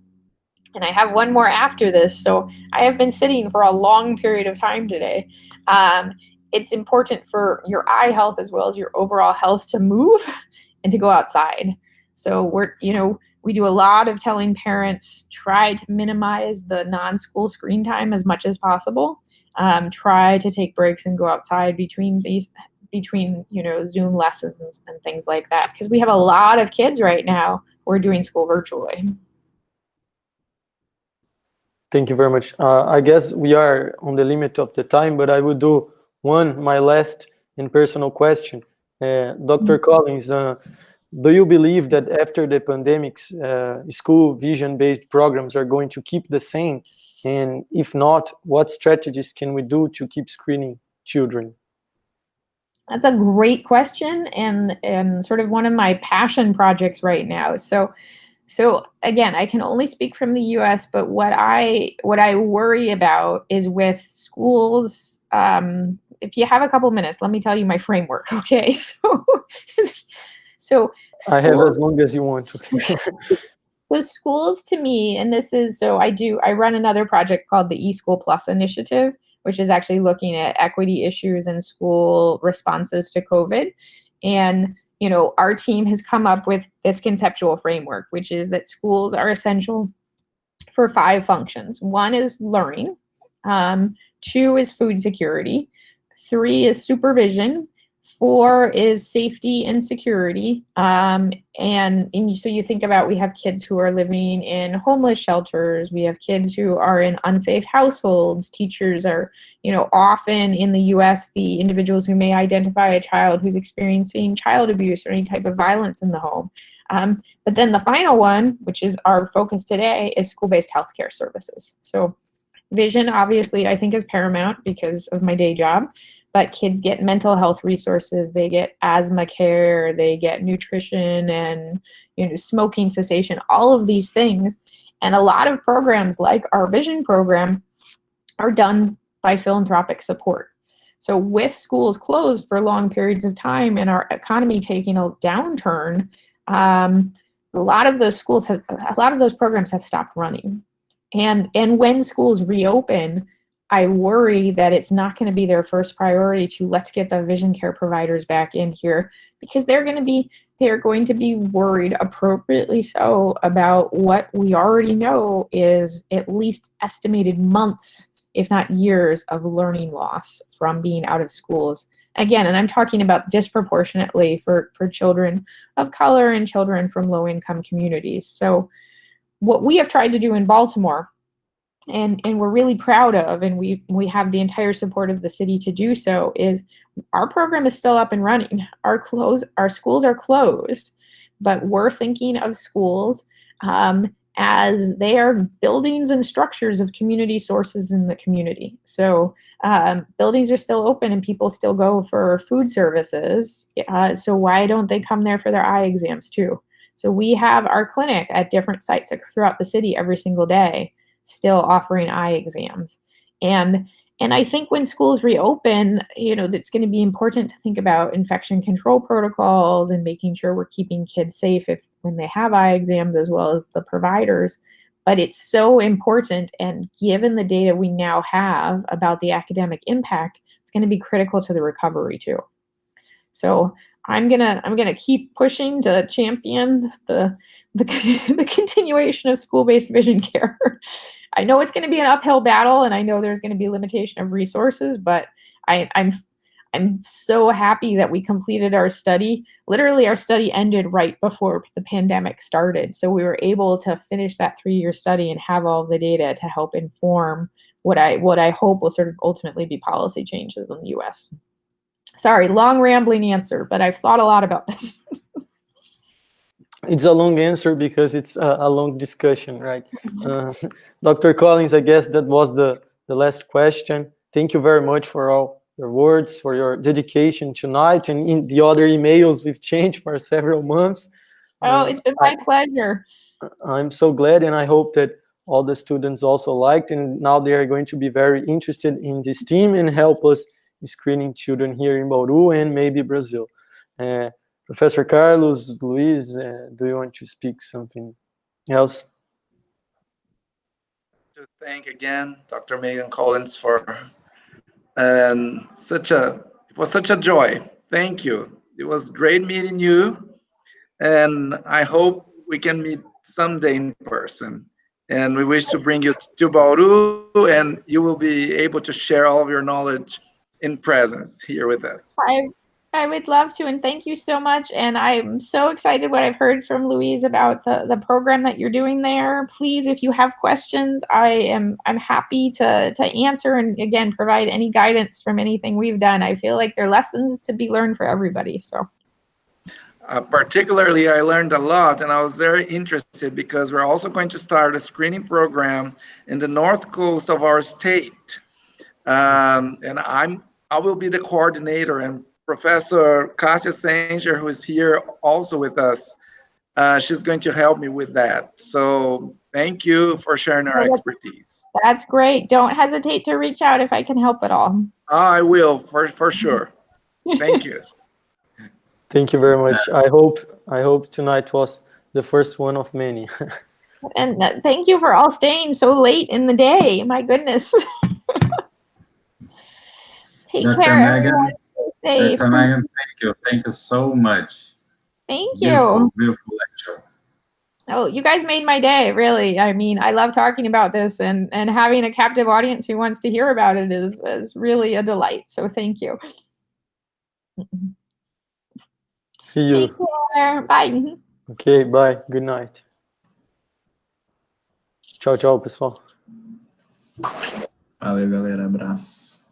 And I have one more after this, so I have been sitting for a long period of time today. It's important for your eye health as well as your overall health to move and to go outside. So we do a lot of telling parents, try to minimize the non-school screen time as much as possible. Try to take breaks and go outside between Zoom lessons and things like that, because we have a lot of kids right now who are doing school virtually. Thank you very much. I guess we are on the limit of the time, but I will do my last and personal question. Dr. Collins, do you believe that after the pandemics, school vision-based programs are going to keep the same? And if not, what strategies can we do to keep screening children? That's a great question, and sort of one of my passion projects right now. So again, I can only speak from the U.S., but what I worry about is with schools. If you have a couple minutes, let me tell you my framework. Okay, so I have as long as you want to. So schools to me, and I run another project called the eSchool Plus Initiative, which is actually looking at equity issues in school responses to COVID. And, you know, our team has come up with this conceptual framework, which is that schools are essential for 5 functions. 1 is learning, 2 is food security, 3 is supervision, 4 is safety and security. So you think about, we have kids who are living in homeless shelters. We have kids who are in unsafe households. Teachers are, you know, often in the US, the individuals who may identify a child who's experiencing child abuse or any type of violence in the home. But then the final one, which is our focus today, is school-based healthcare services. So vision, obviously, I think is paramount because of my day job. But kids get mental health resources, they get asthma care, they get nutrition and, you know, smoking cessation, all of these things. And a lot of programs like our vision program are done by philanthropic support. So with schools closed for long periods of time and our economy taking a downturn, a lot of those programs have stopped running. And when schools reopen, I worry that it's not going to be their first priority to let's get the vision care providers back in here, because they're going to be worried, appropriately so, about what we already know is at least estimated months, if not years, of learning loss from being out of schools. Again, and I'm talking about disproportionately for children of color and children from low-income communities. So what we have tried to do in Baltimore, and we're really proud of, and we have the entire support of the city to do so, is our program is still up and running. Our schools are closed, but we're thinking of schools as they are buildings and structures of community sources in the community. So buildings are still open and people still go for food services. So why don't they come there for their eye exams too? So we have our clinic at different sites throughout the city every single day, still offering eye exams. And I think when schools reopen, you know, that's going to be important to think about infection control protocols and making sure we're keeping kids safe when they have eye exams, as well as the providers. But it's so important, and given the data we now have about the academic impact, it's going to be critical to the recovery too. So I'm gonna keep pushing to champion the continuation of school-based vision care. I know it's going to be an uphill battle, and I know there's going to be limitation of resources, but I'm so happy that we completed our study. Literally, our study ended right before the pandemic started, so we were able to finish that 3-year study and have all of the data to help inform what I hope will sort of ultimately be policy changes in the U.S. Sorry, long rambling answer, but I've thought a lot about this. It's a long answer because it's a long discussion, right? Dr. Collins, I guess that was the last question. Thank you very much for all your words, for your dedication tonight, and in the other emails we've changed for several months. Oh, it's been my pleasure. I'm so glad, and I hope that all the students also liked, and now they are going to be very interested in this team and help us screening children here in Bauru and maybe Brazil. Professor Carlos, Luis, do you want to speak something else? To thank again Dr. Megan Collins for it was such a joy. Thank you. It was great meeting you, and I hope we can meet someday in person. And we wish to bring you to Bauru, and you will be able to share all of your knowledge in presence here with us. I would love to, and thank you so much. And I'm so excited what I've heard from Louise about the program that you're doing there. Please, if you have questions, I'm happy to answer, and again, provide any guidance from anything we've done. I feel like there are lessons to be learned for everybody. So. Particularly, I learned a lot, and I was very interested because we're also going to start a screening program in the north coast of our state. And I will be the coordinator, and Professor Kasia Sanger, who is here also with us, she's going to help me with that. So thank you for sharing our expertise. That's great. Don't hesitate to reach out if I can help at all. I will, for sure. Thank you. Thank you very much. I hope tonight was the first one of many. And thank you for all staying so late in the day. My goodness. Take care, everyone. Stay safe. Dr. Megan, thank you. Thank you so much. Thank Beautiful, you. beautiful lecture. Oh, you guys made my day, really. I mean, I love talking about this, and having a captive audience who wants to hear about it is really a delight. So thank you. See you. Take care. Bye. Ok, bye. Good night. Tchau, tchau, pessoal. Valeu, galera. Abraço.